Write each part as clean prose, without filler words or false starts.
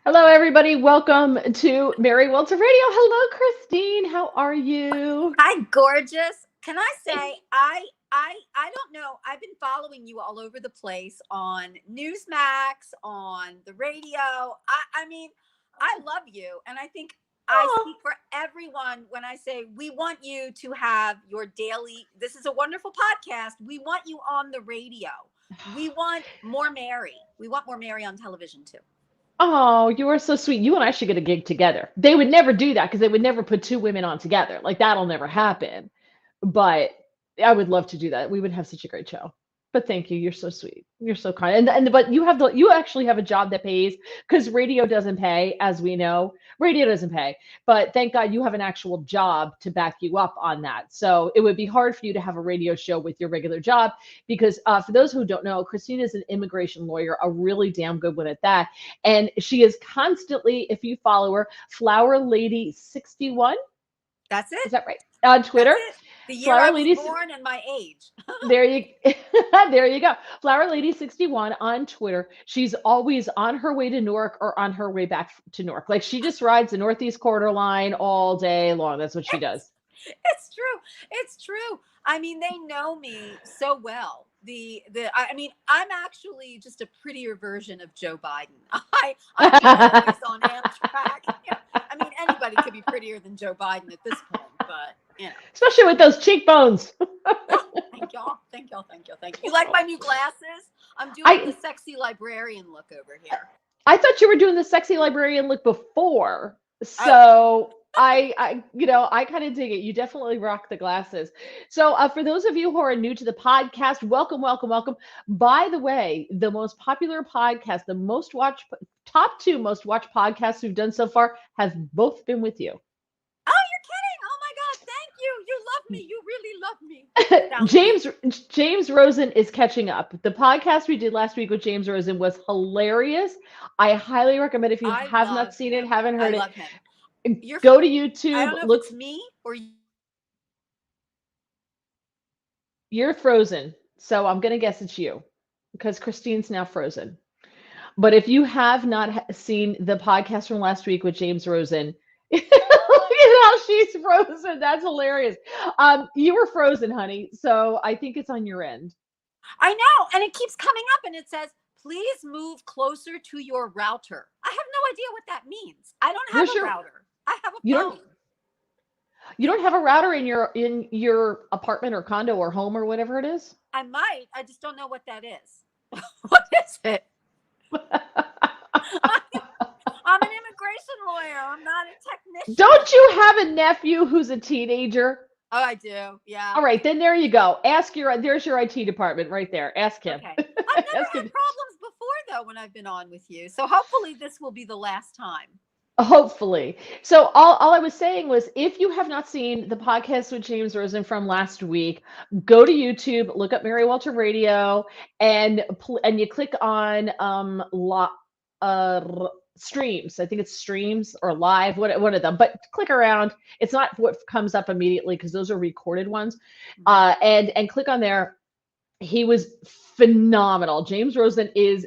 Hello, everybody. Welcome to Mary Walter Radio. Hello, Christine. How are you? Hi, gorgeous. Can I say I don't know. I've been following you all over the place on Newsmax, on the radio. I mean, I love you, and I think I Oh, speak for everyone when I say we want you to have your daily. This is a wonderful podcast. We want you on the radio. We want more Mary. We want more Mary on television too. oh, you are so sweet. You and I should get a gig together. They would never do that because they would never put two women on together. Like that'll never happen. But I would love to do that. We would have such a great show. But thank you. You're so sweet. You're so kind. And but you actually have a job that pays because radio doesn't pay, as we know. Radio doesn't pay. But thank God you have an actual job to back you up on that. So it would be hard for you to have a radio show with your regular job because for those who don't know, Christine is an immigration lawyer, a really damn good one at that. And she is constantly, if you follow her, Flower Lady 61. That's Is it. that right? On That's Twitter. it. The year Flower I was Lady born and my age. there you there you go. Flower Lady 61 on Twitter. She's always on her way to Newark or on her way back to Newark. Like she just rides the Northeast Corridor line all day long. That's what she does. It's true. It's true. I mean, they know me so well. I mean, I'm actually just a prettier version of Joe Biden. I'm always on Amtrak. Yeah. I mean, anybody could be prettier than Joe Biden at this point, but Especially with those cheekbones. Oh, thank y'all, thank y'all, thank y'all, thank you. You like my new glasses? I'm doing the I sexy librarian look over here. I thought you were doing the sexy librarian look before. Oh, So I kind of dig it. You definitely rock the glasses. So for those of you who are new to the podcast, welcome, welcome, welcome. By the way, the most popular podcast, the most watched, top two most watched podcasts we've done so far have both been with you. oh, you're kidding! Oh my God, thank you. You love me. You really love me. Sounds deep. James James Rosen is catching up. The podcast we did last week with James Rosen was hilarious. I highly recommend if you I have not love seen it, him. haven't I heard it, love him. You're. go to I YouTube, don't know if look. it's me or You're frozen. So I'm going to guess it's you because Christine's now frozen. But if you have not seen the podcast from last week with James Rosen, look at how she's frozen. That's hilarious. You were frozen, honey. So I think it's on your end. I know, and it keeps coming up, and it says, "Please move closer to your router." I have no idea what that means. I don't have Where's a your router. I have a you don't phone. you don't have a router in your apartment or condo or home or whatever it is? I might. I just don't know what that is. What is it? I'm an immigration lawyer. I'm not a technician. Don't you have a nephew who's a teenager? Oh, I do. Yeah. All right, then there you go. Ask there's your IT department right there. Ask him. Okay. I've never Ask had him. problems before though when I've been on with you. So hopefully this will be the last time. Hopefully. So all I was saying was if you have not seen the podcast with James Rosen from last week, go to YouTube, look up Mary Walter Radio, and you click on streams. I think it's streams or live, one of them. But click around. It's not what comes up immediately because those are recorded ones. Mhm. And click on there. He was phenomenal. James Rosen is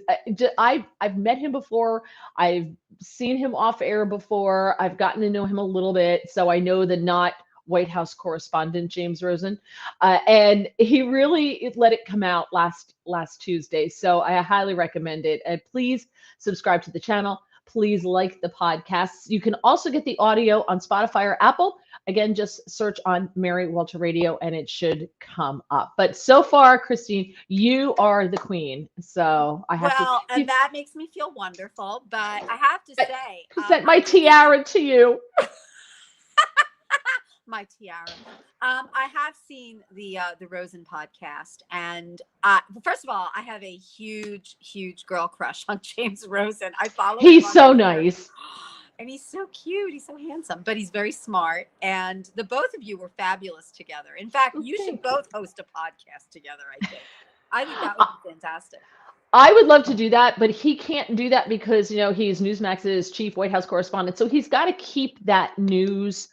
I've met him before. I've seen him off air before. I've gotten to know him a little bit, so I know the not White House correspondent James Rosen, and he really let it come out last Tuesday. So I highly recommend it. And please subscribe to the channel. Please like the podcasts. You can also get the audio on Spotify or Apple. Again, just search on Mary Walter Radio and it should come up. But so far, Christine, you are the queen. So I have to Well, and that makes me feel wonderful. But I have to say, present my I really tiara to you. my tiara. I have seen the Rosen podcast, and first of all, I have a huge, huge girl crush on James Rosen. I follow him He's on so Twitter, nice. and he's so cute. He's so handsome, but he's very smart. And the both of you were fabulous together. In fact, you should Thank you. both host a podcast together. I think that would be fantastic. I would love to do that, but he can't do that because, he's Newsmax's chief White House correspondent. So he's got to keep that news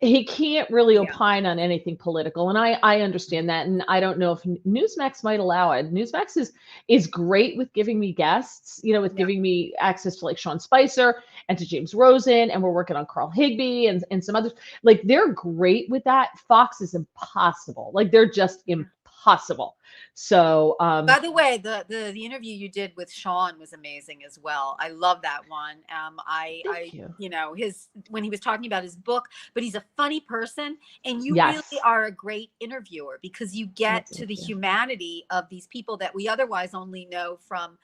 he can't really Yeah. opine on anything political, and I understand that, and I don't know if Newsmax might allow it. Newsmax is great with giving me guests, with Yeah. giving me access to like Sean Spicer and to James Rosen, and we're working on Carl Higbee and some others. Like they're great with that. Fox is impossible. Like they're just impossible. So By the way, the interview you did with Sean was amazing as well. I love that one. thank you. His when he was talking about his book, but he's a funny person, and you really Yes. are a great interviewer because you get to Thank the you. humanity of these people that we otherwise only know from.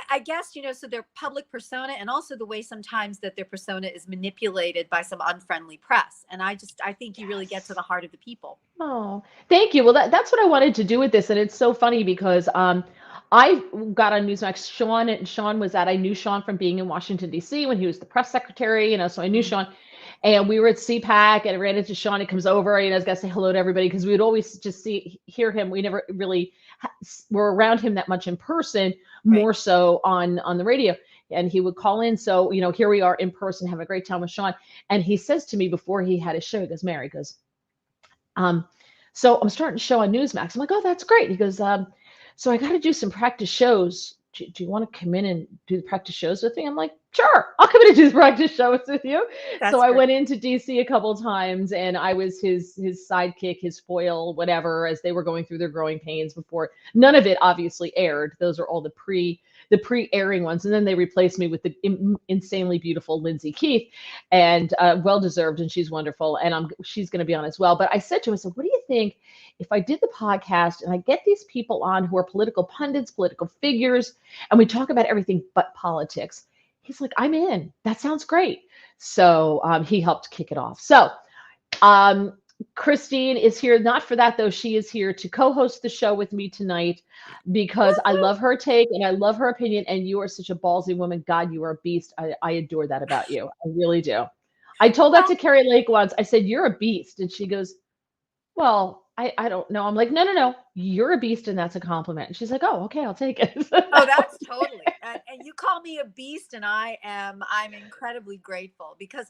I guess, so their public persona and also the way sometimes that their persona is manipulated by some unfriendly press. And I think you really get to Yes. the heart of the people. Oh, thank you. Well, that's what I wanted to do with this, and it's so funny because I got on Newsmax. Sean was at. I knew Sean from being in Washington D.C. when he was the press secretary. So I knew Mhm. Sean, and we were at CPAC, and I ran into Sean. He comes over, I was gonna say hello to everybody because we would always just hear him. We never really were around him that much in person, Right. more so on the radio. And he would call in. So here we are in person, having a great time with Sean. And he says to me before he had his show, he goes, "Mary," goes, um, so I'm starting to show on Newsmax. I'm like, oh, that's great. He goes, so I got to do some practice shows. Do you want to come in and do the practice shows with me? I'm like, sure, I'll come in and do the practice shows with you. So That's I great. went into DC a couple of times, and I was his sidekick, his foil, whatever, as they were going through their growing pains before. None of it obviously aired. Those are all the pre-airing ones, and then they replaced me with the insanely beautiful Lindsay Keith, and well deserved, and she's wonderful, and she's going to be on as well. But I said to him, I said, what do you think if I did the podcast and I get these people on who are political pundits, political figures, and we talk about everything but politics? He's like, I'm in. That sounds great. So he helped kick it off. So um, Christine is here, not for that though. She is here to co-host the show with me tonight because I love her take and I love her opinion. And you are such a ballsy woman. God, you are a beast. I adore that about you. I really do. I told that Well, to Carrie Lake once. I said, you're a beast. And she goes, well, I don't know. I'm like, no, no, no. You're a beast, and that's a compliment. And she's like, oh, okay, I'll take it. oh, that's totally. And you call me a beast, and I'm incredibly grateful because,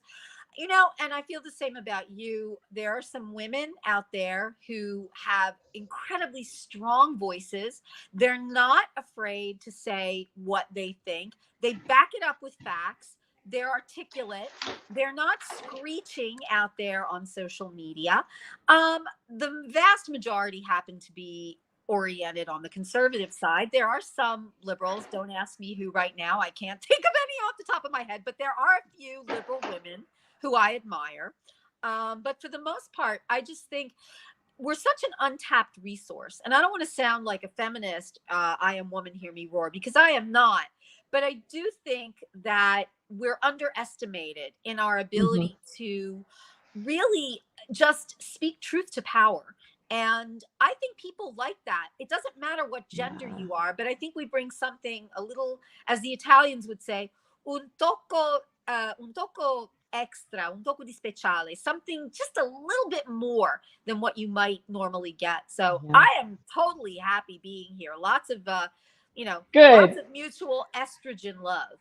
and I feel the same about you. There are some women out there who have incredibly strong voices. They're not afraid to say what they think. They back it up with facts. They're articulate. They're not screeching out there on social media. The vast majority happen to be oriented on the conservative side. There are some liberals, don't ask me who right now, I can't think of any off the top of my head, but there are a few liberal women who I admire. But for the most part, I just think we're such an untapped resource. And I don't want to sound like a feminist, I am woman, hear me roar, because I am not. But I do think that we're underestimated in our Mhm. ability to really just speak truth to power. And I think people like that. It doesn't matter what gender Yeah. you are, but I think we bring something a little, as the Italians would say, un tocco extra, un tocco di speciale, something just a little bit more than what you might normally get. So Yeah. I am totally happy being here. Lots of, lots Good. of mutual estrogen love.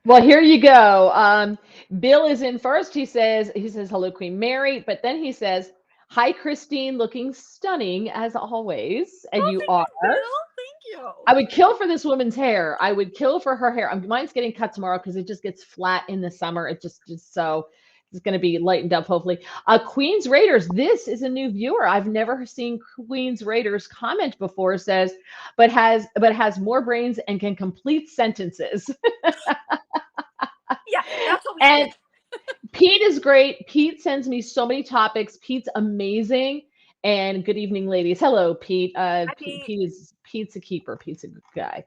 Well, here you go. Bill is in first. He says, hello, Queen Mary. But then he says, hi, Christine, looking stunning as always. And Oh, you thank are. you, Bill. Thank you. I would kill for this woman's hair. I would kill for her hair. Mine's getting cut tomorrow because it just gets flat in the summer. It just so it's going to be lightened up, hopefully. Queen's Raiders. This is a new viewer. I've never seen Queen's Raiders comment before. Says, but has more brains and can complete sentences. Yeah, that's what we And say. Pete is great. Pete sends me so many topics. Pete's amazing. And good evening, ladies. Hello, Pete. I mean, Pete's a keeper. Pete's a good guy.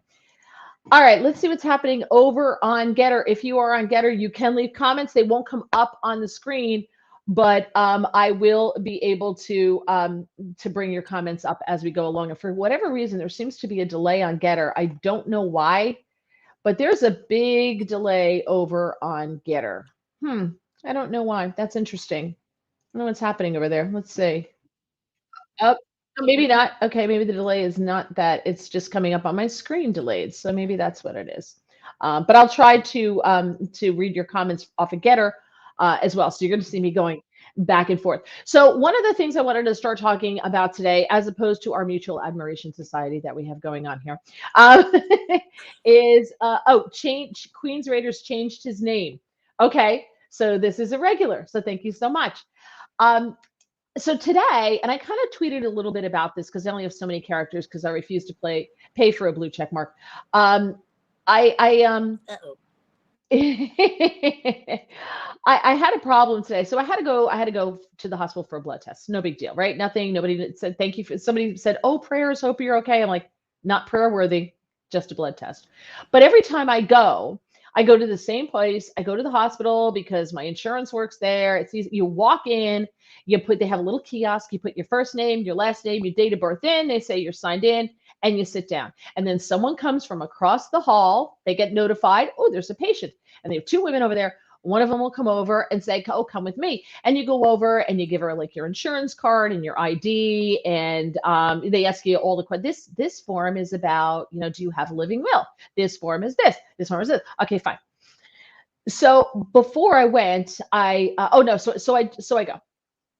All right, let's see what's happening over on Getter. If you are on Getter, you can leave comments. They won't come up on the screen, but I will be able to bring your comments up as we go along. And for whatever reason, there seems to be a delay on Getter. I don't know why, but there's a big delay over on Getter. I don't know why. That's interesting. I don't know what's happening over there. Let's see. Oh, maybe not. Okay, maybe the delay is not that. It's just coming up on my screen delayed. So maybe that's what it is. But I'll try to read your comments off of Getter as well. So you're going to see me going. back and forth. So one of the things I wanted to start talking about today, as opposed to our mutual admiration society that we have going on here, um, is change. Queens Raiders changed his name. Okay, so this is a regular. So thank you so much. Um, so today, and I kind of tweeted a little bit about this because I only have so many characters because I refuse to pay for a blue check mark. I Uh-oh. I had a problem today, so I had to go to the hospital for a blood test. No big deal, right? Nothing. Nobody said thank you. Somebody said, "Oh, prayers. Hope you're okay." I'm like, not prayer worthy, just a blood test. But every time I go to the same place. I go to the hospital because my insurance works there. It's easy. You walk in, they have a little kiosk. You put your first name, your last name, your date of birth in. They say you're signed in, and you sit down. And then someone comes from across the hall. They get notified. Oh, there's a patient, and they have two women over there. One of them will come over and say, "Oh, come with me." And you go over and you give her like your insurance card and your ID, and they ask you all the questions. This form is about, do you have a living will? This form is this. This form is this. Okay, fine. So before I went, oh no, so I go.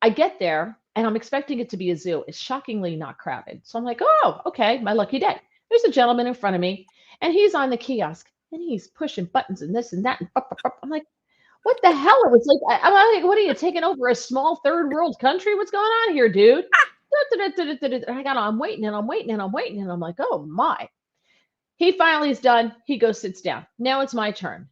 I get there and I'm expecting it to be a zoo. It's shockingly not crowded. So I'm like, oh, okay, my lucky day. There's a gentleman in front of me, and he's on the kiosk and he's pushing buttons and this and that. And I'm like, what the hell? It was like, I'm like, what are you taking over a small third world country? What's going on here, dude? I'm waiting and I'm waiting and I'm waiting. And I'm like, oh my. He finally is done. He goes, sits down. Now it's my turn.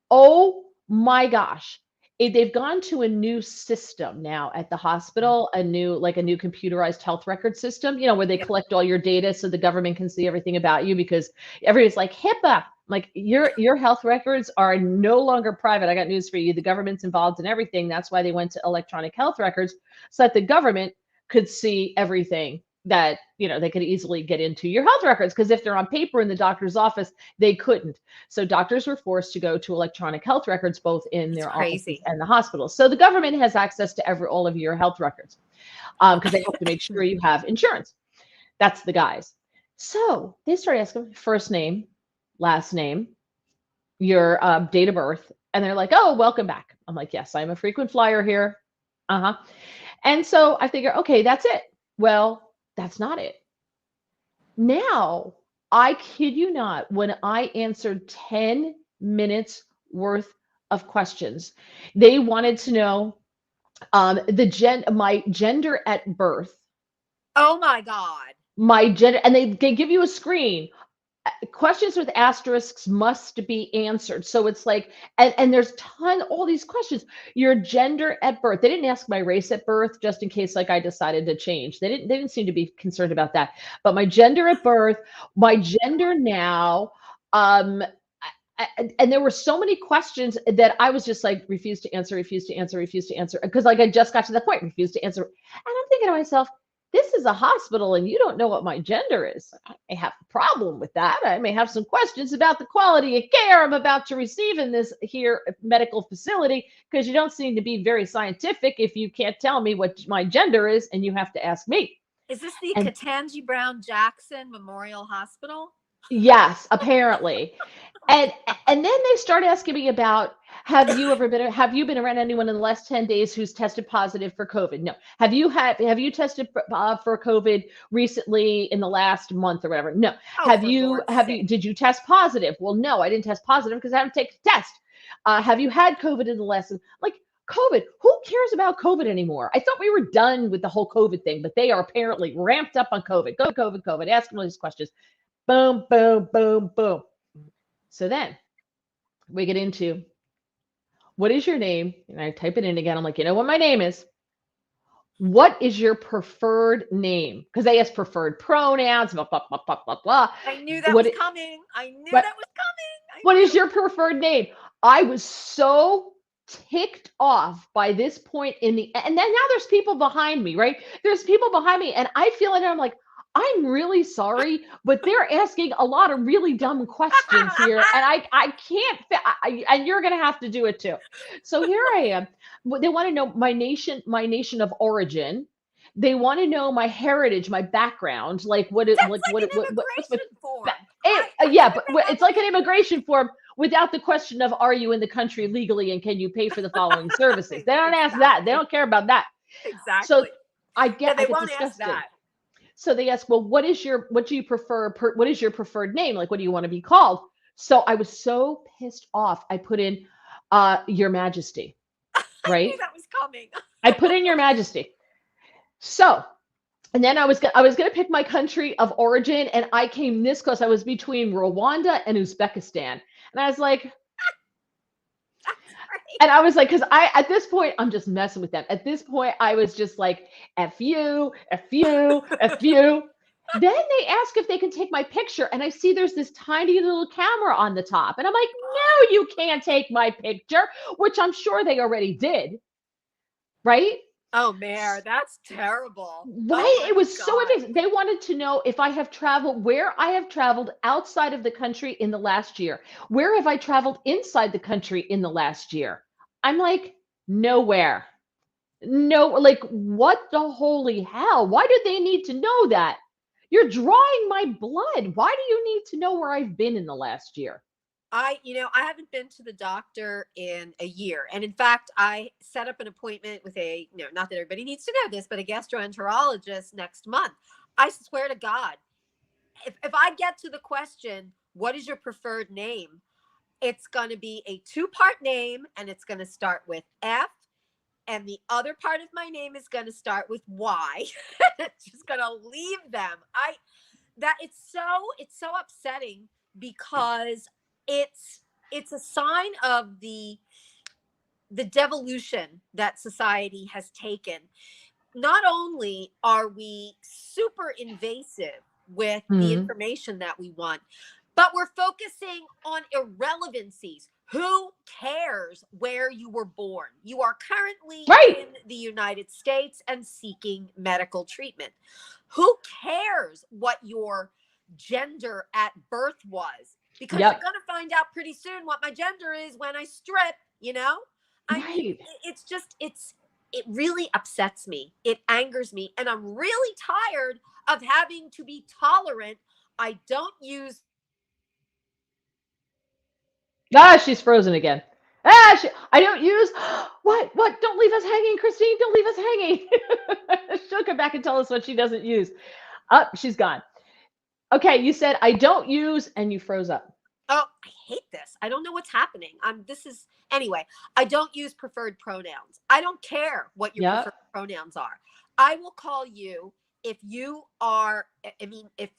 Oh my gosh. They've gone to a new system now at the hospital, a new computerized health record system, where they Yep. collect all your data so the government can see everything about you, because everybody's like HIPAA. Like your health records are no longer private. I got news for you. The government's involved in everything. That's why they went to electronic health records, so that the government could see everything that, they could easily get into your health records. Because if they're on paper in the doctor's office, they couldn't. So doctors were forced to go to electronic health records, both in their offices and the hospitals. So the government has access to all of your health records, because they have to make sure you have insurance. That's the guys. So they start asking first name, last name, your date of birth, and they're like, "Oh, welcome back." I'm like, "Yes, I'm a frequent flyer here." And so I figure, okay, that's it. Well, that's not it. Now, I kid you not, when I answered 10 minutes worth of questions, they wanted to know my gender at birth, Oh my God. my gender, and they give you a screen. Questions with asterisks must be answered. So it's like, and there's all these questions. Your gender at birth. They didn't ask my race at birth, just in case like I decided to change. They didn't seem to be concerned about that. But my gender at birth, my gender now, and there were so many questions that I was just like, refuse to answer, because like I just got to that point, refuse to answer. And I'm thinking to myself, this is a hospital and you don't know what my gender is. I may have a problem with that. I may have some questions about the quality of care I'm about to receive in this here medical facility, because you don't seem to be very scientific if you can't tell me what my gender is and you have to ask me. Is this the Ketanji Brown Jackson Memorial Hospital? Yes, apparently. And then they start asking me about, have you been around anyone in the last 10 days who's tested positive for COVID? No. Have you tested for COVID recently in the last month or whatever? No. Did you test positive? Well, no, I didn't test positive because I haven't taken a test. Have you had COVID in the last, like, COVID? Who cares about COVID anymore? I thought we were done with the whole COVID thing, but they are apparently ramped up on COVID. Go COVID. Ask them all these questions. Boom, boom, boom, boom. So then we get into, what is your name? And I type it in again. I'm like, you know what my name is? What is your preferred name? Because they ask preferred pronouns, blah, blah, blah, blah, blah, blah. I knew that was coming. What is your preferred name? I was so ticked off by this point and then now there's people behind me, right? There's people behind me, and I feel it, and I'm like, I'm really sorry, but they're asking a lot of really dumb questions here, and I can't, and you're going to have to do it too. So here I am. They want to know my nation of origin. They want to know my heritage, my background, like what's my form. yeah, but it's like an immigration form. without the question of, are you in the country legally and can you pay for the following services? They don't ask that. They don't care about that. So Exactly. I Yeah, get they won't ask disgusted. that. So they ask, well, what do you prefer? What is your preferred name? Like, what do you want to be called? So I was so pissed off. I put in, Your Majesty, I right? knew that was coming. I put in Your Majesty. So, and then I was gonna pick my country of origin, and I came this close. I was between Rwanda and Uzbekistan, and I was like, and I was like, because at this point, I'm just messing with them. At this point, I was just like, F you, F you, F you. Then they ask if they can take my picture, and I see there's this tiny little camera on the top. And I'm like, no, you can't take my picture, which I'm sure they already did. Right? Oh, Mare, that's terrible. Right? Oh It was my so God. amazing. They wanted to know if I have traveled, where I have traveled outside of the country in the last year. Where have I traveled inside the country in the last year? I'm like, nowhere. No, like, what the holy hell? Why do they need to know that? You're drawing my blood. Why do you need to know where I've been in the last year? I haven't been to the doctor in a year. And in fact, I set up an appointment with not that everybody needs to know this, but a gastroenterologist next month. I swear to God, if I get to the question, what is your preferred name? It's going to be a 2-part name, and it's going to start with F, and the other part of my name is going to start with Y. It's just going to leave them. It's so upsetting because it's a sign of the devolution that society has taken. Not only are we super invasive with the information that we want, but we're focusing on irrelevancies. Who cares where you were born? You are currently in the United States and seeking medical treatment. Who cares what your gender at birth was? Because you're going to find out pretty soon what my gender is when I strip, I mean, it really upsets me. It angers me. And I'm really tired of having to be tolerant. I don't use. She's frozen again. I don't use. What? Don't leave us hanging, Christine. Don't leave us hanging. She'll come back and tell us what she doesn't use. She's gone. Okay, you said I don't use, and you froze up. Oh, I hate this. I don't know what's happening. Anyway, I don't use preferred pronouns. I don't care what your preferred pronouns are. I will call you if you are, if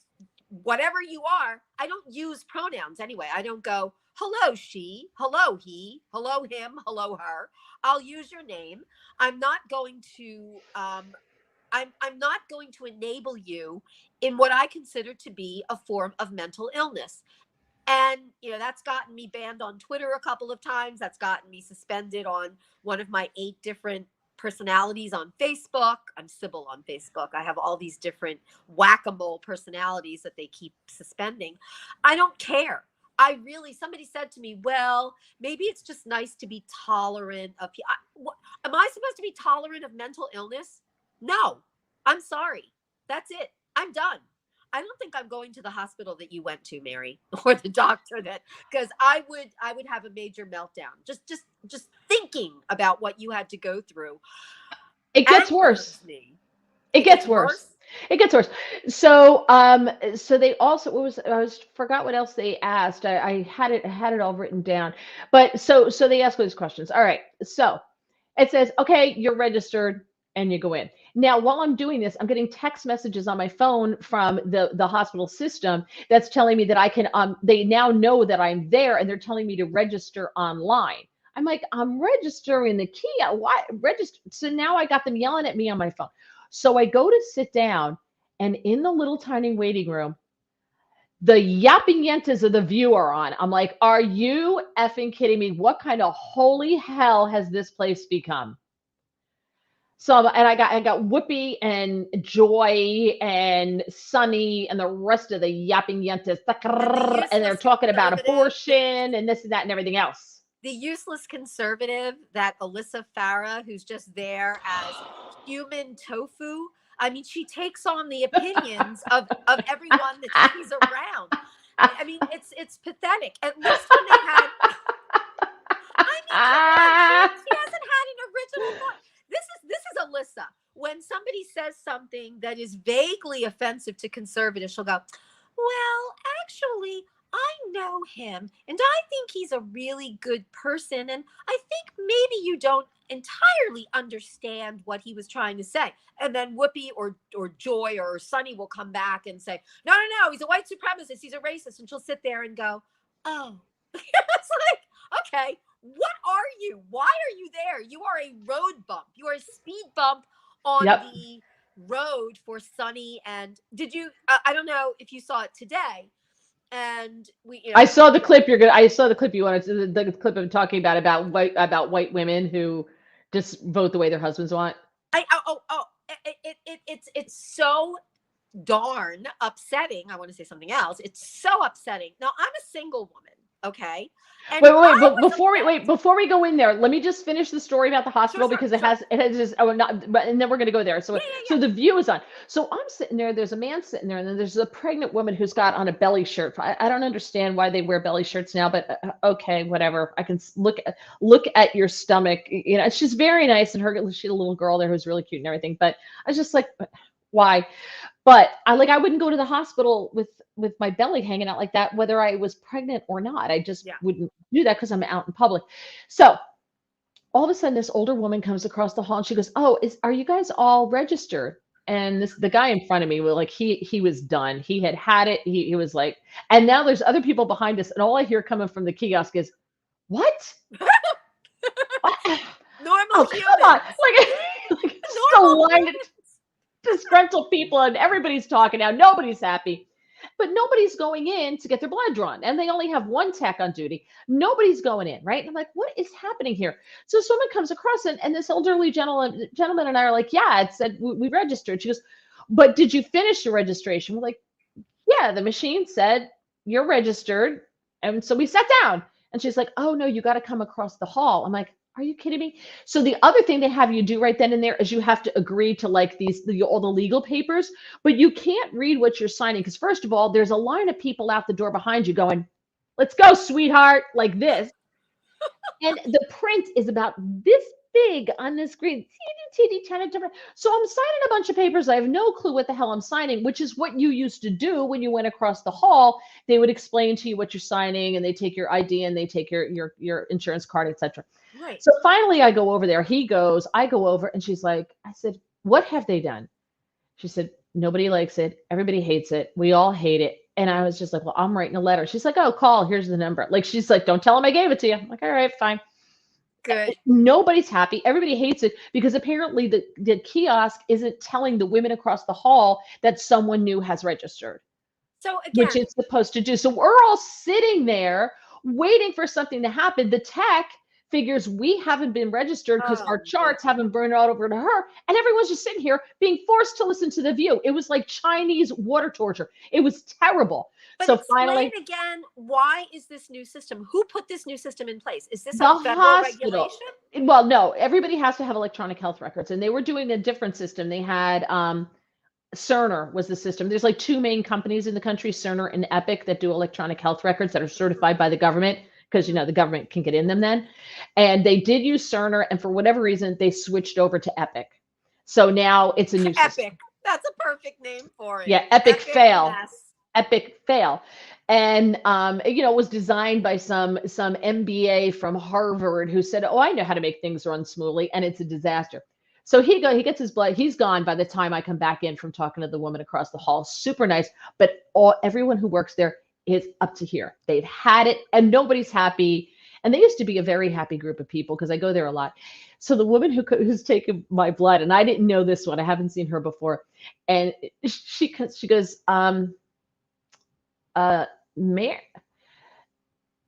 whatever you are, I don't use pronouns anyway. I don't go, hello, she, hello, he, hello, him, hello, her. I'll use your name. I'm not going to, I'm not going to enable you in what I consider to be a form of mental illness. And, that's gotten me banned on Twitter a couple of times. That's gotten me suspended on one of my 8 different personalities on Facebook. I'm Sybil on Facebook. I have all these different whack-a-mole personalities that they keep suspending. I don't care. Somebody said to me, well, maybe it's just nice to be tolerant of people. Am I supposed to be tolerant of mental illness? No, I'm sorry. That's it. I'm done. I don't think I'm going to the hospital that you went to, Mary, or the doctor because I would have a major meltdown. Just thinking about what you had to go through. It gets worse. It gets worse. It gets worse. So, so they also, forgot what else they asked. I had it all written down, but so they ask those questions. All right. So it says, okay, you're registered. And you go in. Now, while I'm doing this, I'm getting text messages on my phone from the hospital system that's telling me that I can, they now know that I'm there and they're telling me to register online. I'm like, I'm registering the key. Why register? So now I got them yelling at me on my phone. So I go to sit down, and in the little tiny waiting room, the yapping yentas of the View are on. I'm like, are you effing kidding me? What kind of holy hell has this place become? So, and I got Whoopi and Joy and Sunny and the rest of the yapping yentas, and they're talking about abortion and this and that and everything else. The useless conservative, that Alyssa Farah, who's just there as human tofu. I mean, she takes on the opinions of everyone that she's around. I mean, it's pathetic. At least when they had, I mean, come on, she hasn't had an original thought. This is Alyssa. When somebody says something that is vaguely offensive to conservatives, she'll go, "Well, actually, I know him, and I think he's a really good person, and I think maybe you don't entirely understand what he was trying to say." And then Whoopi or Joy or Sunny will come back and say, "No, no, no, he's a white supremacist, he's a racist," and she'll sit there and go, "Oh." It's like, okay, what are you? Why are you there? You are a road bump. You are a speed bump on Yep. the road for Sunny. And did you? I don't know if you saw it today. And we, I saw the clip. I saw the clip you wanted. The clip I'm talking about white women who just vote the way their husbands want. It's so darn upsetting. I want to say something else. It's so upsetting. Now, I'm a single woman, okay? And But before we go in there, let me just finish the story about the hospital because it has just and then we're going to go there. So so the view is on. So I'm sitting there. There's a man sitting there, and then there's a pregnant woman who's got on a belly shirt. I don't understand why they wear belly shirts now, but okay, whatever. I can look at your stomach. You know, she's very nice, and she's a little girl there who's really cute and everything. But I was just like, why? But I wouldn't go to the hospital with my belly hanging out like that, whether I was pregnant or not. I just wouldn't do that because I'm out in public. So all of a sudden, this older woman comes across the hall and she goes, "Oh, are you guys all registered?" And the guy in front of me was like, he was done. He had it. He was like, and now there's other people behind us, and all I hear coming from the kiosk is, "What?" Normal humans. Come on. Like just a line of disgruntled people, and everybody's talking now. Nobody's happy. But nobody's going in to get their blood drawn. And they only have one tech on duty. Nobody's going in, right? And I'm like, what is happening here? So this woman comes across and this elderly gentleman and I are like, yeah, it said we registered. She goes, but did you finish your registration? We're like, yeah, the machine said you're registered. And so we sat down. And she's like, oh, no, you got to come across the hall. I'm like, are you kidding me? So the other thing they have you do right then and there is you have to agree to like all the legal papers, but you can't read what you're signing because first of all, there's a line of people out the door behind you going, "Let's go, sweetheart," like this. And the print is about this big on the screen. Teeny, different. So I'm signing a bunch of papers. I have no clue what the hell I'm signing, which is what you used to do when you went across the hall. They would explain to you what you're signing, and they take your ID and they take your insurance card, etc. Right. So finally I go over there. I go over, and she's like, I said, "What have they done?" She said, "Nobody likes it. Everybody hates it. We all hate it." And I was just like, well, I'm writing a letter. She's like, "Oh, call. Here's the number." Like, she's like, "Don't tell them I gave it to you." I'm like, all right, fine. Good. Nobody's happy. Everybody hates it because apparently the kiosk isn't telling the women across the hall that someone new has registered. So again, which it's supposed to do. So we're all sitting there waiting for something to happen. The tech figures we haven't been registered because our charts haven't burned out over to her. And everyone's just sitting here being forced to listen to the view. It was like Chinese water torture. It was terrible. But so finally, again, why is this new system? Who put this new system in place? Is this a federal regulation? Well, no, everybody has to have electronic health records. And they were doing a different system. They had Cerner was the system. There's like two main companies in the country, Cerner and Epic, that do electronic health records that are certified by the government because, the government can get in them then. And they did use Cerner, and for whatever reason, they switched over to Epic. So now it's a new system. Epic. That's a perfect name for it. Yeah, Epic fail. Epic fail. And it was designed by some MBA from Harvard who said, "Oh, I know how to make things run smoothly," and it's a disaster. So he gets his blood. He's gone by the time I come back in from talking to the woman across the hall. Super nice, but everyone who works there is up to here. They've had it, and nobody's happy. And they used to be a very happy group of people because I go there a lot. So the woman who's taken my blood, and I didn't know this one. I haven't seen her before, and she goes,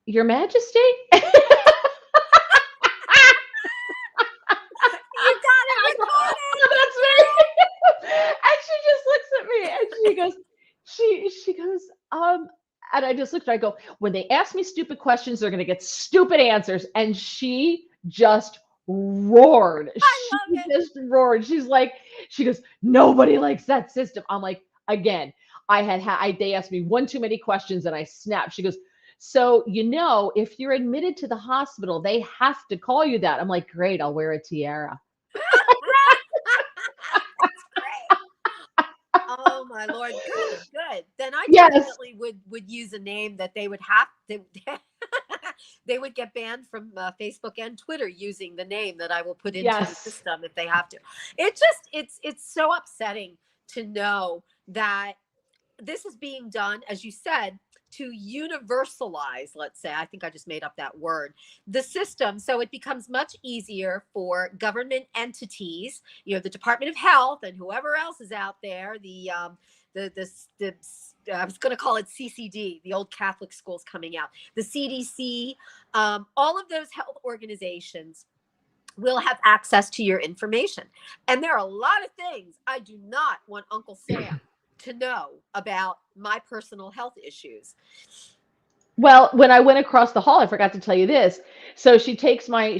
Your Majesty." And she just looks at me and she goes, and I just looked at her, I go, "When they ask me stupid questions, they're going to get stupid answers." And she just roared. Roared. She goes, "Nobody likes that system." I'm like, again, they asked me one too many questions and I snapped. She goes, so, if you're admitted to the hospital, they have to call you that. I'm like, great, I'll wear a tiara. That's great. Oh my Lord. Good, good. Then I Yes. definitely would use a name that they would have to they would get banned from Facebook and Twitter using the name that I will put into the Yes. system if they have to. It's so upsetting to know that this is being done, as you said, to universalize, let's say, I think I just made up that word, the system. So it becomes much easier for government entities, the Department of Health and whoever else is out there, I was going to call it CCD, the old Catholic schools coming out, the CDC, all of those health organizations will have access to your information. And there are a lot of things I do not want Uncle Sam to know about my personal health issues. Well, when I went across the hall, I forgot to tell you this. So she takes my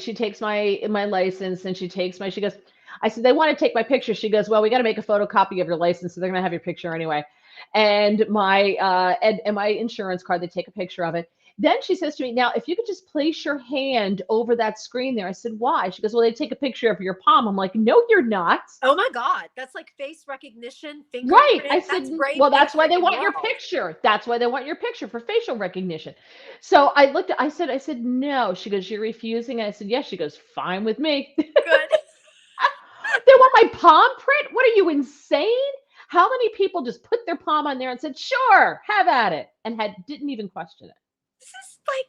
license, and she goes, I said, they want to take my picture. She goes, well, we got to make a photocopy of your license, so they're going to have your picture anyway. And my insurance card, they take a picture of it. Then she says to me, now, if you could just place your hand over that screen there. I said, why? She goes, well, they take a picture of your palm. I'm like, no, you're not. Oh my God. That's like face recognition, fingerprint. Right. I said, well, that's why they want world. your picture. That's why they want your picture for facial recognition. So I looked at, I said, no. She goes, you're refusing? I said, yes. She goes, fine with me. Good. They want my palm print? What are you, insane? How many people just put their palm on there and said, sure, have at it, and didn't even question it? This is like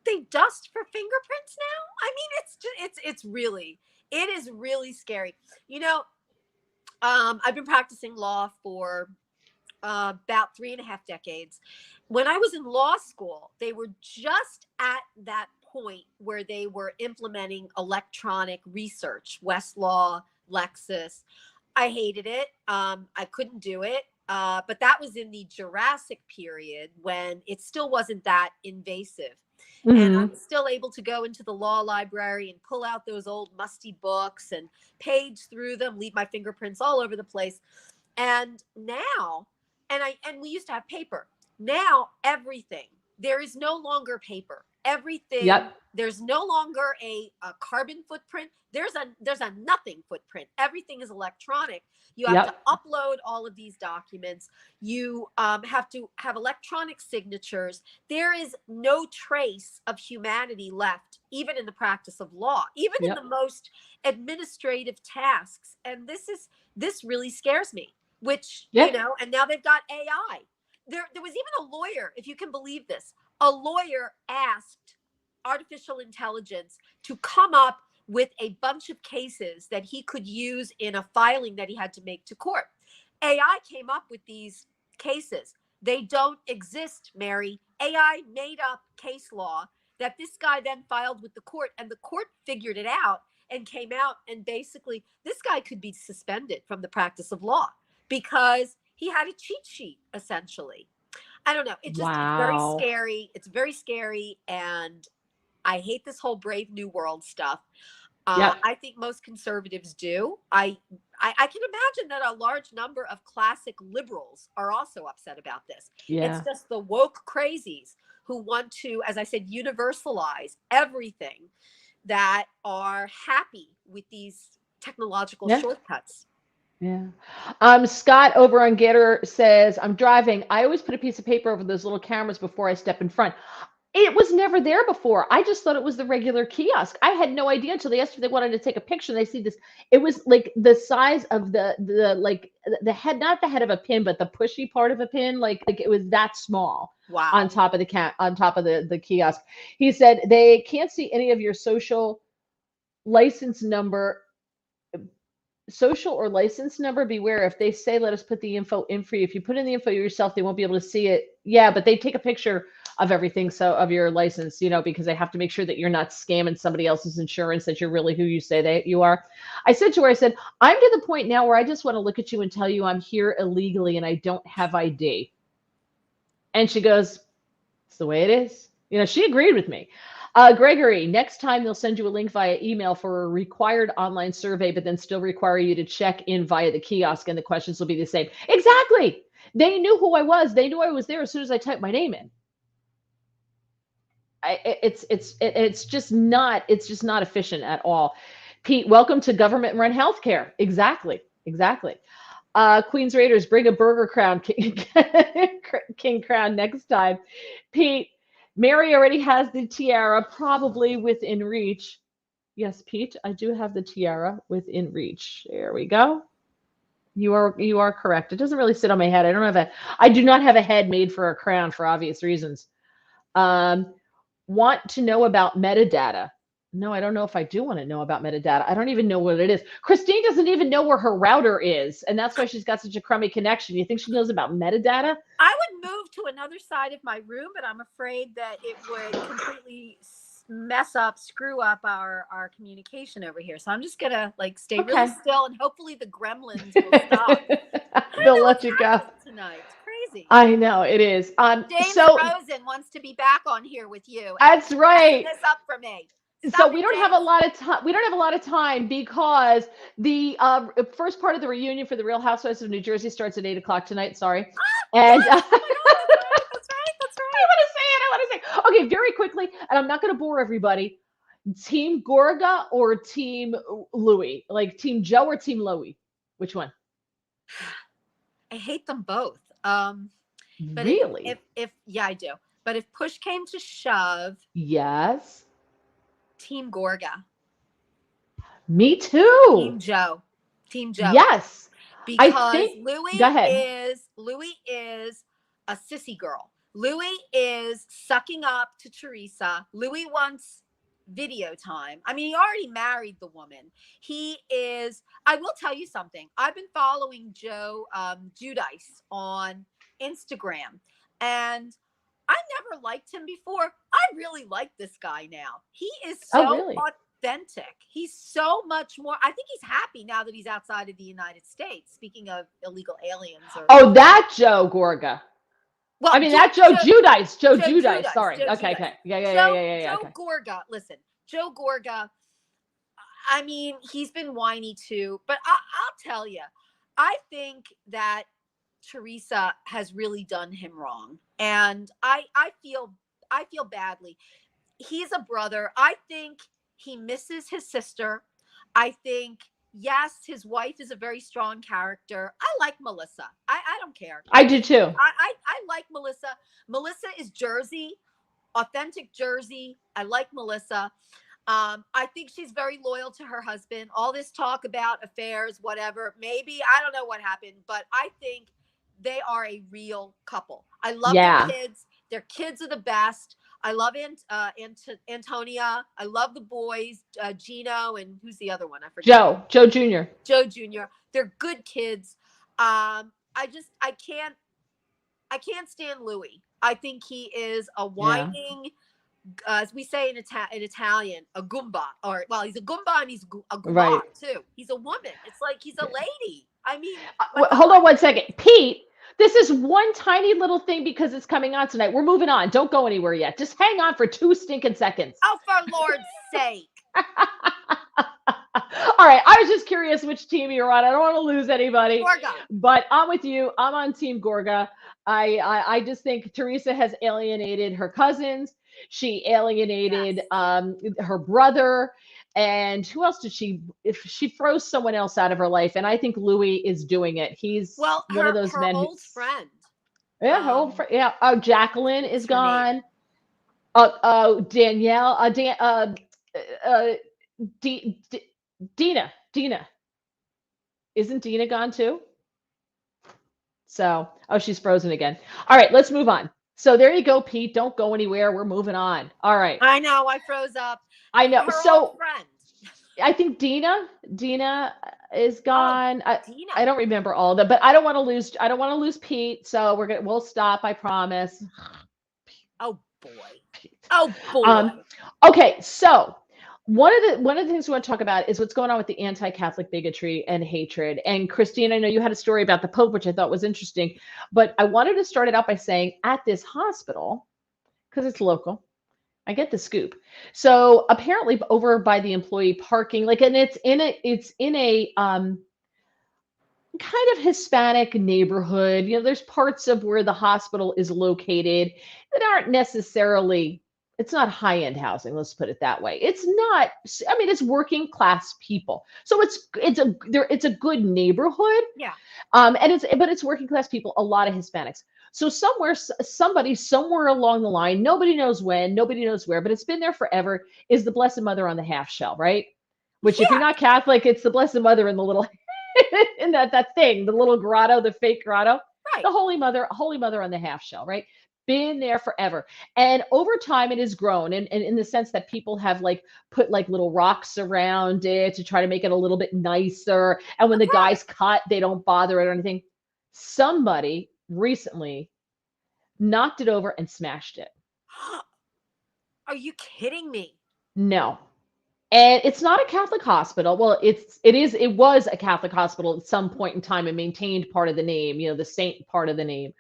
they dust for fingerprints now. I mean, it is really scary. I've been practicing law for about 3.5 decades. When I was in law school, they were just at that point where they were implementing electronic research, Westlaw, Lexis. I hated it. I couldn't do it. But that was in the Jurassic period when it still wasn't that invasive. Mm-hmm. And I was still able to go into the law library and pull out those old musty books and page through them, leave my fingerprints all over the place. And now, and we used to have paper. Now everything, there is no longer paper. Everything, yep. There's no longer a carbon footprint. There's a nothing footprint. Everything is electronic. You have to upload all of these documents. You have to have electronic signatures. There is no trace of humanity left, even in the practice of law, even in the most administrative tasks. And this really scares me, which, and now they've got AI. There was even a lawyer, if you can believe this, a lawyer asked artificial intelligence to come up with a bunch of cases that he could use in a filing that he had to make to court. AI came up with these cases. They don't exist, Mary. AI made up case law that this guy then filed with the court, and the court figured it out and came out, and basically this guy could be suspended from the practice of law because he had a cheat sheet, essentially. I don't know. It's just it's very scary. It's very scary. And I hate this whole Brave New World stuff. I think most conservatives do. I can imagine that a large number of classic liberals are also upset about this. Yeah. It's just the woke crazies who want to, as I said, universalize everything, that are happy with these technological shortcuts. Yeah. Scott over on Getter says, I'm driving. I always put a piece of paper over those little cameras before I step in front. It was never there before. I just thought it was the regular kiosk. I had no idea until they asked if they wanted to take a picture. And they see this. It was like the size of the head, not the head of a pin, but the pushy part of a pin. Like it was that small. Wow. On top of the kiosk. He said they can't see any of your social license number. Social or license number, beware. If they say, let us put the info in for you, if you put in the info yourself, they won't be able to see it. Yeah, but they take a picture of everything, so of your license, because they have to make sure that you're not scamming somebody else's insurance, that you're really who you say that you are. I said to her, I'm to the point now where I just want to look at you and tell you I'm here illegally and I don't have ID. And she goes, it's the way it is. She agreed with me. Gregory, next time they'll send you a link via email for a required online survey, but then still require you to check in via the kiosk, and the questions will be the same. Exactly. They knew who I was. They knew I was there as soon as I typed my name in. It's just not efficient at all. Pete, welcome to government run healthcare. Exactly. Queens Raiders, bring a burger crown, king crown next time. Pete, Mary already has the tiara, probably within reach. Yes, Pete, I do have the tiara within reach. There we go. You are correct. It doesn't really sit on my head. I do not have a head made for a crown for obvious reasons. Want to know about metadata? No, I don't know if I do want to know about metadata. I don't even know what it is. Christine doesn't even know where her router is, and that's why she's got such a crummy connection. You think she knows about metadata? I would move to another side of my room, but I'm afraid that it would completely screw up our communication over here. So I'm just gonna stay really still, and hopefully the gremlins will stop. They'll let you go tonight. It's crazy. I know it is. James Rosen wants to be back on here with you. That's right. This up for me. So we don't have a lot of time. We don't have a lot of time because the first part of the reunion for the Real Housewives of New Jersey starts at 8:00 tonight. Sorry, and yes! Oh my God, that's right. I want to say. Okay, very quickly, and I'm not going to bore everybody. Team Gorga or Team Louis? Like Team Joe or Team Louis? Which one? I hate them both. But really? If yeah, I do. But if push came to shove, yes. Team Gorga. Me too. Team Joe. Yes. Because Louis is a sissy girl. Louis is sucking up to Teresa. Louis wants video time. I mean, he already married the woman. I will tell you something. I've been following Joe Giudice on Instagram, and I never liked him before. I really like this guy now. He is so authentic. He's so much more. I think he's happy now that he's outside of the United States. Speaking of illegal aliens. That Joe Gorga. Well, I mean, that Joe Giudice. Joe Giudice. Sorry. Joe okay. Giudice. Yeah. Joe Gorga. Listen, Joe Gorga. I mean, he's been whiny too, but I'll tell you, I think that Teresa has really done him wrong, and I feel badly. He's a brother. I think he misses his sister. I think, yes, his wife is a very strong character. I like Melissa. I don't care. I do too. I like Melissa. Melissa is Jersey, authentic Jersey. I like Melissa. I think she's very loyal to her husband. All this talk about affairs, whatever, maybe, I don't know what happened, but I think they are a real couple. I love their kids. Their kids are the best. I love Antonia. I love the boys, Gino, and who's the other one? I forget. Joe Jr. Joe Jr. They're good kids. I can't stand Louis. I think he is a whining, as we say in Italian, a Goomba. He's a Goomba and he's a Goomba too. He's a woman. It's like he's a lady. I mean, hold on one second, Pete. This is one tiny little thing because it's coming on tonight. We're moving on. Don't go anywhere yet. Just hang on for 2 stinking seconds. Oh, for Lord's sake. All right. I was just curious which team you're on. I don't want to lose anybody. Gorga. But I'm with you. I'm on Team Gorga. I just think Teresa has alienated her cousins. She alienated her brother. And who else did if she throws someone else out of her life? And I think Louis is doing it. He's one of those men. Her old friend. Yeah, her old friend. Yeah. Oh, Jacqueline is gone. Danielle. Dina. Isn't Dina gone too? So, she's frozen again. All right, let's move on. So there you go, Pete. Don't go anywhere. We're moving on. All right. I know. I froze up. I know. Her old friend. I think Dina is gone. Dina. I don't remember all of them, but I don't want to lose Pete. So we'll stop. I promise. Oh boy. Okay. So one of the things we want to talk about is what's going on with the anti-Catholic bigotry and hatred. And Christine, I know you had a story about the Pope, which I thought was interesting, but I wanted to start it out by saying at this hospital, because it's local, I get the scoop. So apparently over by the employee parking, like, and it's in a kind of Hispanic neighborhood. There's parts of where the hospital is located that aren't necessarily, it's not high-end housing, let's put it that way. It's not, I mean, it's working class people. So it's a good neighborhood. Yeah. But it's working class people, a lot of Hispanics. So somebody somewhere along the line, nobody knows when, nobody knows where, but it's been there forever, is the Blessed Mother on the half shell, right? Which, if you're Yeah. not Catholic, it's the Blessed Mother in the little in that thing, the little grotto, the fake grotto, Right. the Holy Mother on the half shell, right? Been there forever. And over time it has grown, and in the sense that people have like put like little rocks around it to try to make it a little bit nicer. And when the Okay. guys cut, they don't bother it or anything. Somebody recently knocked it over and smashed it. Are you kidding me? No. And it's not a Catholic hospital. Well, it was a Catholic hospital at some point in time and maintained part of the name, the saint part of the name,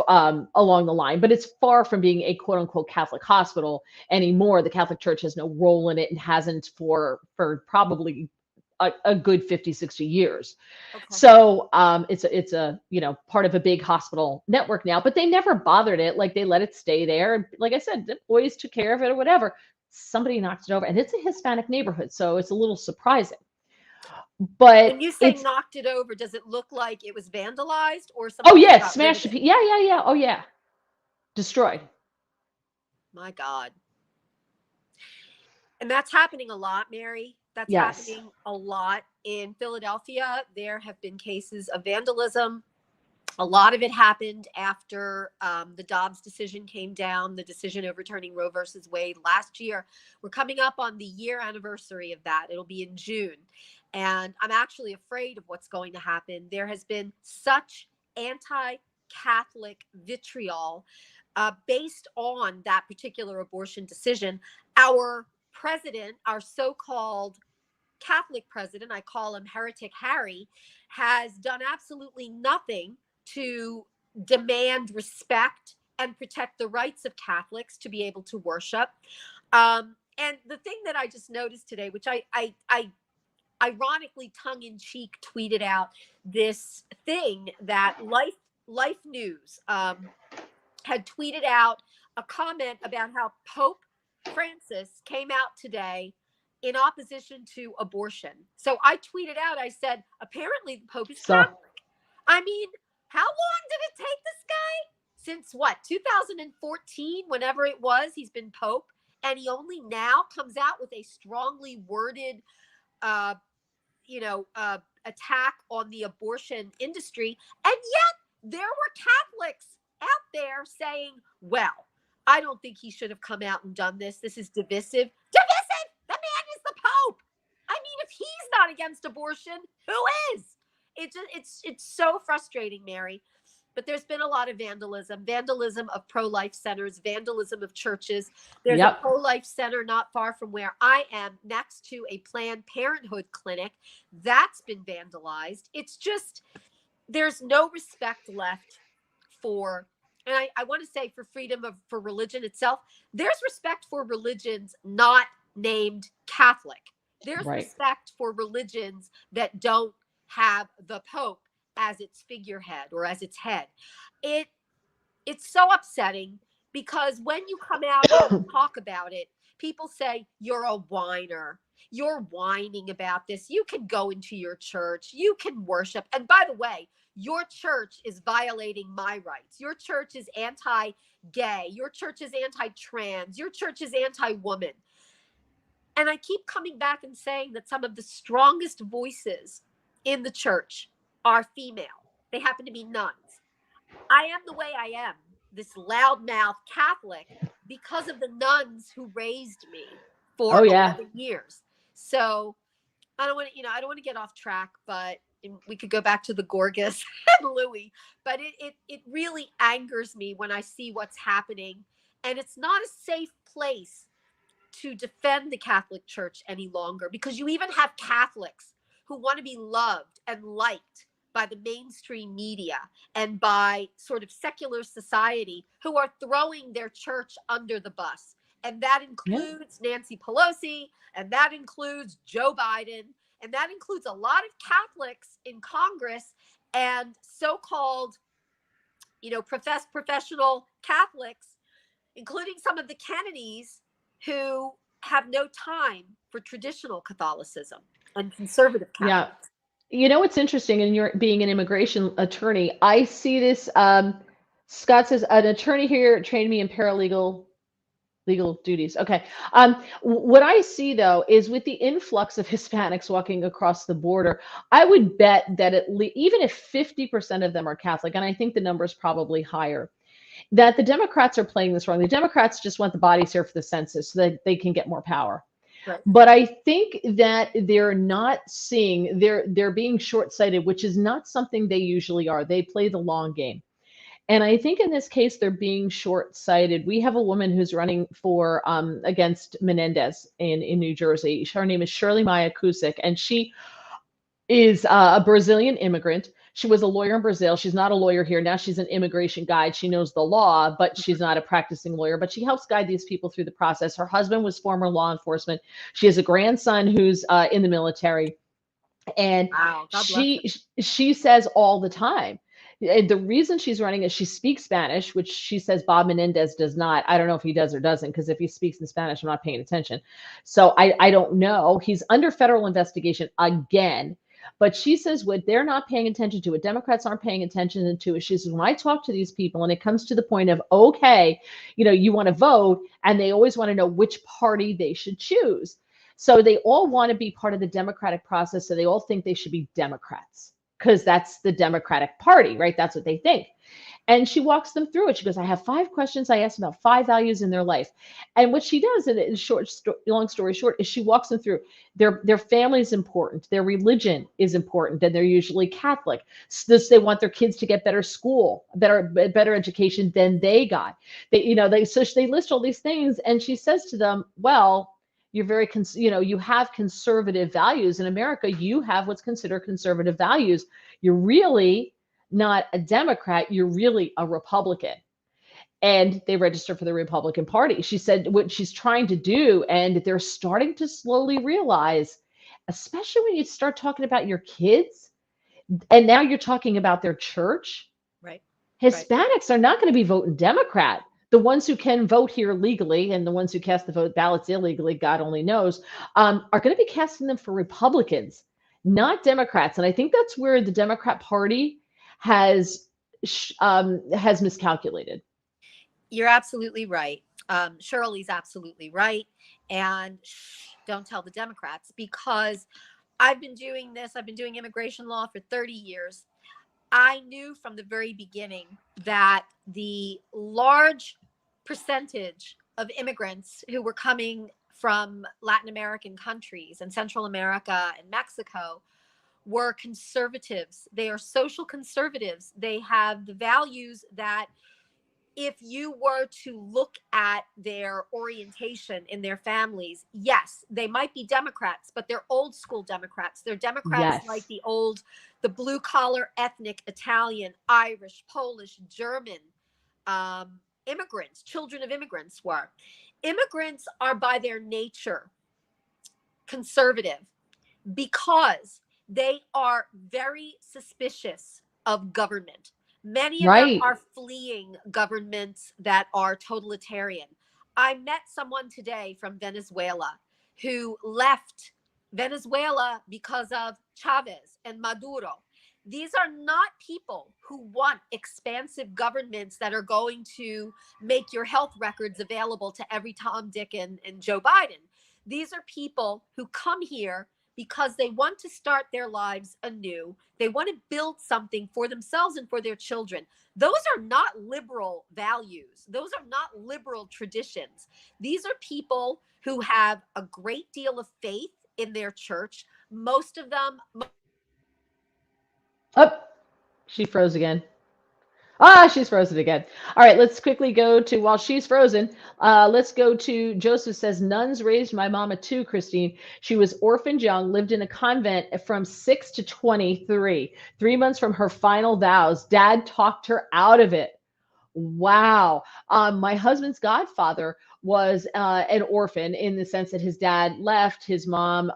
along the line. But it's far from being a quote unquote Catholic hospital anymore. The Catholic Church has no role in it and hasn't for probably a good 50, 60 years. Okay. So it's a part of a big hospital network now, but they never bothered it. Like, they let it stay there. And like I said, the employees took care of it or whatever. Somebody knocked it over, and it's a Hispanic neighborhood, so it's a little surprising. But When you say it's knocked it over, does it look like it was vandalized or oh somebody yeah, got rid smashed. of it? Yeah. Oh yeah, destroyed. My God. And that's happening a lot, Mary. That's Yes. happening a lot in Philadelphia. There have been cases of vandalism. A lot of it happened after the Dobbs decision came down, the decision overturning Roe versus Wade last year. We're coming up on the year anniversary of that. It'll be in June. And I'm actually afraid of what's going to happen. There has been such anti-Catholic vitriol based on that particular abortion decision. Our president, our so-called Catholic president, I call him Heretic Harry, has done absolutely nothing to demand respect and protect the rights of Catholics to be able to worship. And the thing that I just noticed today, which I ironically tongue in cheek tweeted out this thing that Life News had tweeted out a comment about how Pope Francis came out today in opposition to abortion. So I tweeted out, I said, apparently the Pope is Catholic. I mean, how long did it take this guy? Since what, 2014, whenever it was, he's been Pope. And he only now comes out with a strongly worded, attack on the abortion industry. And yet there were Catholics out there saying, well, I don't think he should have come out and done this. This is divisive. Divisive! The man is the Pope. I mean, if he's not against abortion, who is? It's so frustrating, Mary. But there's been a lot of vandalism of pro-life centers, vandalism of churches. There's a pro-life center not far from where I am, next to a Planned Parenthood clinic. That's been vandalized. It's just, there's no respect left for, and I want to say for for religion itself, there's respect for religions not named Catholic. There's respect for religions that don't have the Pope as its figurehead or as its head. It's so upsetting because when you come out and talk about it, people say you're a whiner. You're whining about this. You can go into your church. You can worship. And by the way, your church is violating my rights. Your church is anti-gay. Your church is anti-trans. Your church is anti-woman. And I keep coming back and saying that some of the strongest voices in the church are female. They happen to be nuns. I am the way I am, this loudmouth Catholic, because of the nuns who raised me for 11 years. So I don't want to get off track, but we could go back to the Gorgas and Louis, but it really angers me when I see what's happening. And it's not a safe place to defend the Catholic Church any longer, because you even have Catholics who want to be loved and liked by the mainstream media and by sort of secular society, who are throwing their church under the bus And that Yeah. includes Nancy Pelosi, and that includes Joe Biden, and that includes a lot of Catholics in Congress and so-called, professional Catholics, including some of the Kennedys who have no time for traditional Catholicism and conservative Yeah. Catholics. You know what's interesting, and you're being an immigration attorney, I see this. Scott says, an attorney here trained me in paralegal legal duties. Okay. What I see though is with the influx of Hispanics walking across the border, I would bet that even if 50% of them are Catholic, and I think the number is probably higher, that the Democrats are playing this wrong. The Democrats just want the bodies here for the census so that they can get more power. Right. But I think that they're not seeing, they're being short-sighted, which is not something they usually are. They play the long game. And I think in this case, they're being short-sighted. We have a woman who's running for against Menendez in New Jersey. Her name is Shirley Maya Cusick, and she is a Brazilian immigrant. She was a lawyer in Brazil. She's not a lawyer here. Now she's an immigration guide. She knows the law, but she's not a practicing lawyer, but she helps guide these people through the process. Her husband was former law enforcement. She has a grandson who's in the military. And Wow, God bless she says all the time, the reason she's running is she speaks Spanish, which she says Bob Menendez does not. I don't know if he does or doesn't, because if he speaks in Spanish, I'm not paying attention. So I don't know. He's under federal investigation again. But she says what they're not paying attention to, what Democrats aren't paying attention to, is she says, when I talk to these people and it comes to the point of, okay, you want to vote, and they always want to know which party they should choose. So they all want to be part of the democratic process. So they all think they should be Democrats because that's the Democratic Party, right? That's what they think. And she walks them through it. She goes, I have 5 questions. I ask about 5 values in their life. And what she does, in long story short, is she walks them through their family is important. Their religion is important. And they're usually Catholic. So they want their kids to get better school, better education than they got. So they list all these things. And she says to them, well, you're very, you have conservative values in America. You have what's considered conservative values. You're really not a Democrat. You're really a Republican. And they register for the Republican Party. She said what she's trying to do, and they're starting to slowly realize, especially when you start talking about your kids, and now you're talking about their church. Right. Hispanics are not going to be voting Democrat. The ones who can vote here legally and the ones who cast the ballots illegally, God only knows, are going to be casting them for Republicans, not Democrats. And I think that's where the Democrat Party has miscalculated. You're absolutely right. Shirley's absolutely right. And don't tell the Democrats, because I've been doing immigration law for 30 years. I knew from the very beginning that the large percentage of immigrants who were coming from Latin American countries and Central America and Mexico were conservatives. They are social conservatives. They have the values that, if you were to look at their orientation in their families, yes, they might be Democrats, but they're old school Democrats. They're Democrats like the blue collar ethnic Italian, Irish, Polish, German immigrants, children of immigrants were. Immigrants are by their nature conservative because they are very suspicious of government. Many of them are fleeing governments that are totalitarian. I met someone today from Venezuela who left Venezuela because of Chavez and Maduro. These are not people who want expansive governments that are going to make your health records available to every Tom, Dick, and Joe Biden. These are people who come here because they want to start their lives anew. They want to build something for themselves and for their children. Those are not liberal values. Those are not liberal traditions. These are people who have a great deal of faith in their church. Most of them. Oh, she froze again. She's frozen again. All right, let's quickly go to, while she's frozen, let's go to Joseph says, nuns raised my mama too, Christine. She was orphaned young, lived in a convent from 6 to 23. 3 months from her final vows, Dad talked her out of it. Wow. My husband's godfather was an orphan in the sense that his dad left. His mom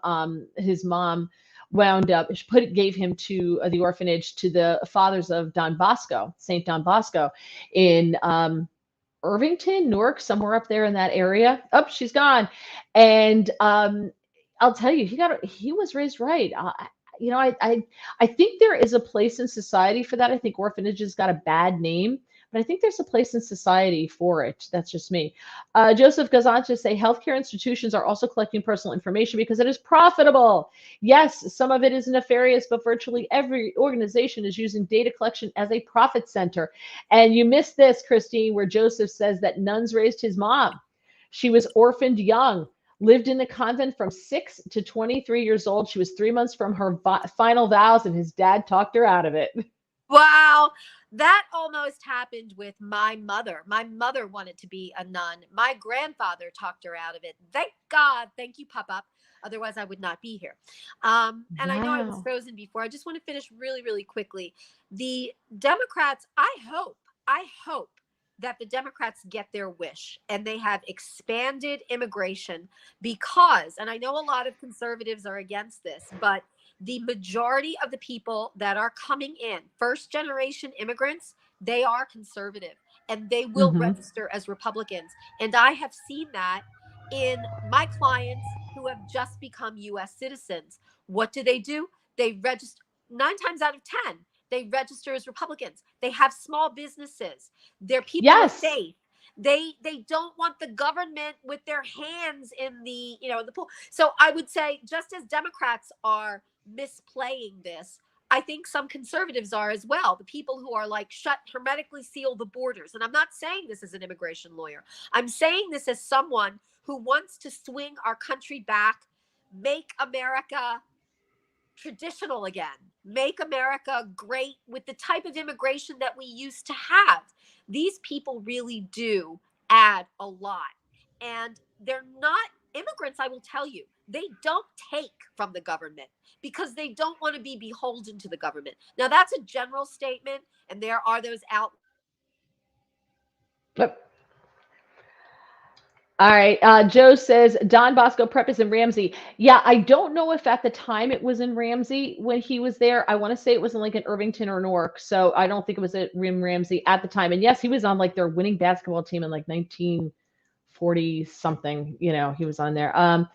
wound up gave him to the orphanage to the fathers of Don Bosco, Saint Don Bosco, in Irvington, Newark, somewhere up there in that area. Oh, she's gone. And I'll tell you, he was raised right. I think there is a place in society for that. I think orphanages got a bad name, but I think there's a place in society for it. That's just me. Joseph Gazancha say healthcare institutions are also collecting personal information because it is profitable. Yes, some of it is nefarious, but virtually every organization is using data collection as a profit center. And you missed this, Christine, where Joseph says that nuns raised his mom. She was orphaned young, lived in the convent from 6 to 23 years old. She was 3 months from her final vows, and his dad talked her out of it. Wow. That almost happened with my mother. My mother wanted to be a nun. My grandfather talked her out of it. Thank God. Thank you, Pop-Up. Otherwise, I would not be here. And I know I was frozen before. I just want to finish really, really quickly. The Democrats, I hope that the Democrats get their wish and they have expanded immigration because, and I know a lot of conservatives are against this, but the majority of the people that are coming in, first generation immigrants, they are conservative and they will register as Republicans. And I have seen that in my clients who have just become US citizens. What do? They register 9 times out of 10. They register as Republicans. They have small businesses. Their people are safe. They don't want the government with their hands in the, the pool. So I would say, just as Democrats are misplaying this, I think some conservatives are as well. The people who are like, hermetically seal the borders. And I'm not saying this as an immigration lawyer. I'm saying this as someone who wants to swing our country back, make America traditional again, make America great with the type of immigration that we used to have. These people really do add a lot. And they're not immigrants, I will tell you. They don't take from the government because they don't want to be beholden to the government. Now, that's a general statement, and there are those out. All right. Joe says Don Bosco Prep is in Ramsey. Yeah, I don't know if at the time it was in Ramsey when he was there. I want to say it was in like in Irvington or Newark. So I don't think it was at Ramsey at the time. And yes, he was on like their winning basketball team in like 1940 something. He was on there.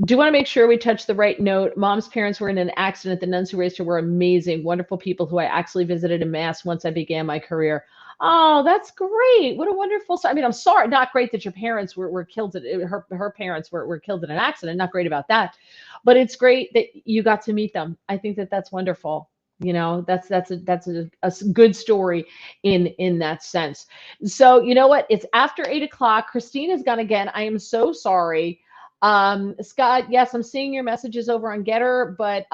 Do want to make sure we touch the right note. Mom's parents were in an accident. The nuns who raised her were amazing, wonderful people who I actually visited in Mass once I began my career. Oh, that's great. What a wonderful story. I mean, I'm sorry, not great that your parents were killed. Her parents were killed in an accident. Not great about that. But it's great that you got to meet them. I think that that's wonderful. That's a good story in that sense. So you know what? It's after 8:00. Christina's gone again. I am so sorry. Scott, yes, I'm seeing your messages over on Getter, but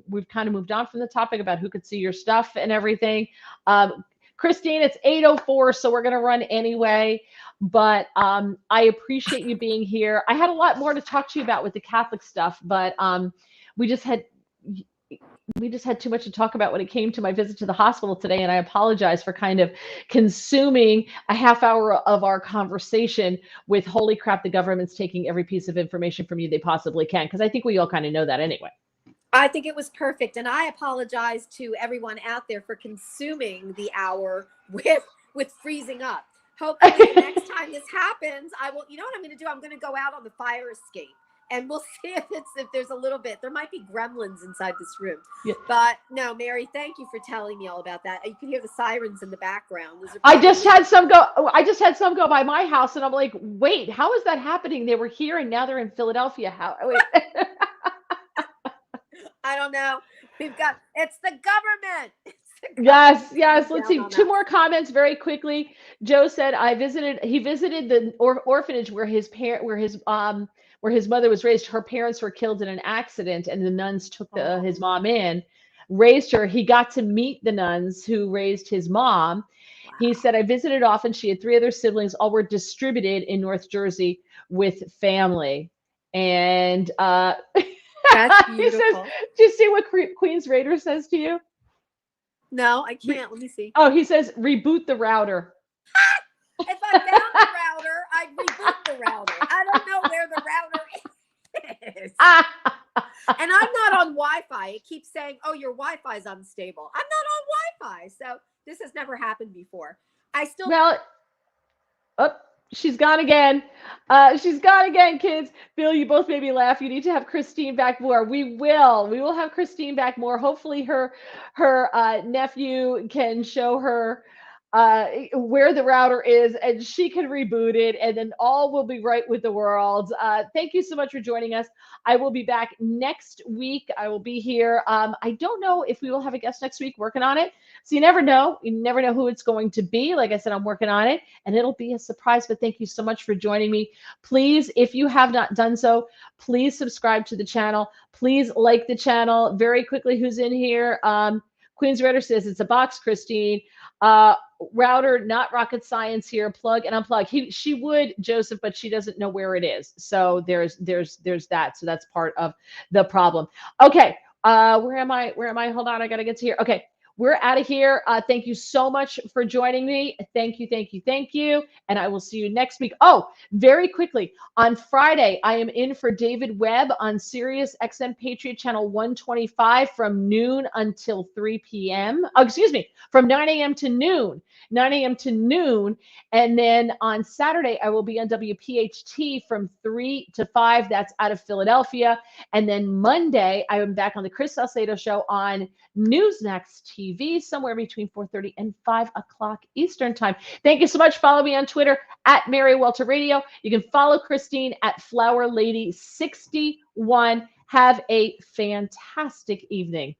we've kind of moved on from the topic about who could see your stuff and everything. Christine, it's 8:04, so we're going to run anyway. But I appreciate you being here. I had a lot more to talk to you about with the Catholic stuff, but we just had too much to talk about when it came to my visit to the hospital today, and I apologize for kind of consuming a half hour of our conversation with holy crap, the government's taking every piece of information from you they possibly can, because I think we all kind of know that anyway. I think it was perfect, and I apologize to everyone out there for consuming the hour with freezing up. Hopefully the next time this happens, I will. You know what I'm going to do? I'm going to go out on the fire escape. And we'll see if there's a little bit. There might be gremlins inside this room. Yeah. But no, Mary, thank you for telling me all about that. You can hear the sirens in the background. I just had some go by my house, and I'm like, wait, how is that happening? They were here, and now they're in Philadelphia. How? Wait. I don't know. It's the government. Yes. Let's see. 2 more comments very quickly. Joe said he visited the orphanage where his mother was raised. Her parents were killed in an accident, and the nuns took his mom in, raised her. He got to meet the nuns who raised his mom. Wow. He said, I visited often. She had 3 other siblings. All were distributed in North Jersey with family. And that's beautiful. He says, do you see what Queen's Raider says to you? No, I can't. Let me see. Oh, he says, reboot the router. If I found the router, might reboot the router. I don't know where the router is. And I'm not on Wi-Fi. It keeps saying, oh, your Wi-Fi is unstable. I'm not on Wi-Fi. So this has never happened before. I still. Well, oh, she's gone again. She's gone again, kids. Bill, you both made me laugh. You need to have Christine back more. We will. We will have Christine back more. Hopefully her nephew can show her where the router is and she can reboot it and then all will be right with the world. Thank you so much for joining us. I will be back next week. I will be here. I don't know if we will have a guest next week, working on it. So you never know. You never know who it's going to be. Like I said, I'm working on it and it'll be a surprise, but thank you so much for joining me. Please, if you have not done so, please subscribe to the channel. Please like the channel. Very quickly, who's in here? Queen's Raider says it's a box, Christine. Router, not rocket science here. Plug and unplug. She would, Joseph, but she doesn't know where it is. So there's that. So that's part of the problem. Okay. Where am I? Hold on. I got to get to here. Okay. We're out of here. Thank you so much for joining me. Thank you. And I will see you next week. Oh, very quickly. On Friday, I am in for David Webb on Sirius XM Patriot Channel 125 from noon until 3 p.m. Oh, excuse me, from 9 a.m. to noon. 9 a.m. to noon. And then on Saturday, I will be on WPHT from 3 to 5. That's out of Philadelphia. And then Monday, I am back on the Chris Salcedo Show on Newsmax TV, somewhere between 4:30 and 5 o'clock Eastern Time. Thank you so much. Follow me on Twitter at Mary Walter Radio. You can follow Christine at Flower Lady 61. Have a fantastic evening.